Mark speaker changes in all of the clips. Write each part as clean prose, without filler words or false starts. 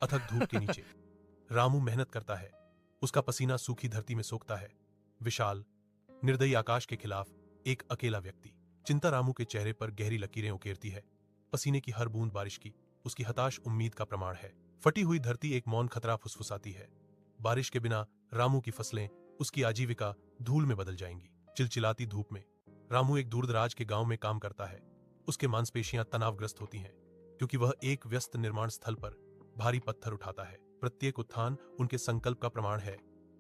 Speaker 1: अथक धूप के नीचे रामू मेहनत करता है। उसका पसीना सूखी धरती में सोखता है। विशाल निर्दयी आकाश के खिलाफ एक अकेला व्यक्ति। चिंता रामू के चेहरे पर गहरी लकीरें उकेरती है। पसीने की हर बूंद बारिश की उसकी हताश उम्मीद का प्रमाण है। फटी हुई धरती एक मौन खतरा फुसफुसाती है। बारिश के बिना रामू की फसलें, उसकी आजीविका धूल में बदल जाएंगी। चिलचिलाती धूप में रामू एक दूरदराज के गांव में काम करता है। उसके मांसपेशियां तनावग्रस्त होती हैं क्योंकि वह एक व्यस्त निर्माण स्थल पर भारी पत्थर उठाता है। प्रत्येक उत्थान उनके संकल्प का प्रमाण है।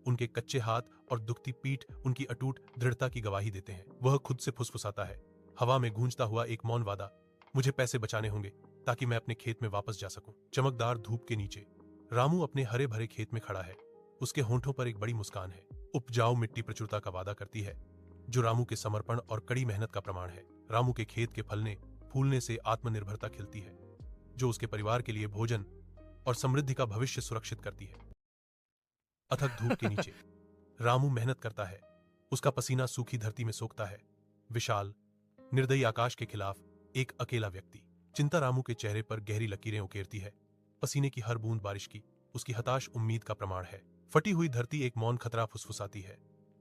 Speaker 1: उनके कच्चे हाथ और दुखती पीठ उनकी अटूट दृढ़ता की गवाही देते हैं। वह खुद से फुसफुसाता है, हवा में गूंजता हुआ एक मौन वादा, मुझे पैसे बचाने होंगे ताकि मैं अपने खेत में वापस जा सकूं। चमकदार धूप के नीचे रामू अपने हरे भरे खेत में खड़ा है। उसके होंठों पर एक बड़ी मुस्कान है। उपजाऊ मिट्टी प्रचुरता का वादा करती है, जो रामू के समर्पण और कड़ी मेहनत का प्रमाण है। रामू के खेत के फलने फूलने से आत्मनिर्भरता खिलती है, जो उसके परिवार के लिए भोजन और समृद्धि का भविष्य सुरक्षित करती है। अथक धूप के नीचे रामू मेहनत करता है। उसका पसीना सूखी धरती में सोखता है। विशाल निर्दयी आकाश के खिलाफ एक अकेला व्यक्ति। चिंता रामू के चेहरे पर गहरी लकीरें उकेरती है। पसीने की हर बूंद बारिश की उसकी हताश उम्मीद का प्रमाण है। फटी हुई धरती एक मौन खतरा फुसफुसाती है।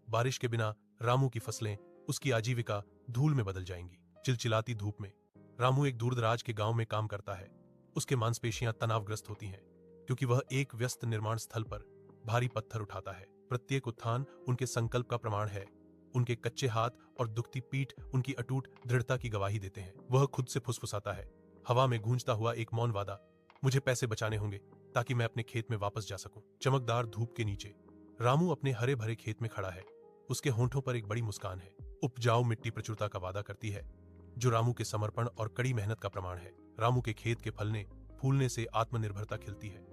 Speaker 1: बारिश के बिना रामू की फसलें, उसकी आजीविका धूल में बदल जाएंगी। चिलचिलाती धूप में रामू एक दूरदराज के गांव में काम करता है। उसके मांसपेशियां तनावग्रस्त होती हैं क्योंकि वह एक व्यस्त निर्माण स्थल पर भारी पत्थर उठाता है। प्रत्येक उत्थान उनके संकल्प का प्रमाण है। उनके कच्चे हाथ और दुखती पीठ उनकी अटूट दृढ़ता की गवाही देते हैं। वह खुद से फुसफुसाता है, हवा में गूंजता हुआ एक मौन वादा, मुझे पैसे बचाने होंगे ताकि मैं अपने खेत में वापस जा सकूं। चमकदार धूप के नीचे रामू अपने हरे भरे खेत में खड़ा है। उसके होंठों पर एक बड़ी मुस्कान है। उपजाऊ मिट्टी प्रचुरता का वादा करती है, जो रामू के समर्पण और कड़ी मेहनत का प्रमाण है। रामू के खेत के फलने फूलने से आत्मनिर्भरता खिलती है,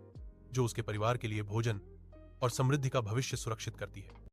Speaker 1: जो उसके परिवार के लिए भोजन और समृद्धि का भविष्य सुरक्षित करती है।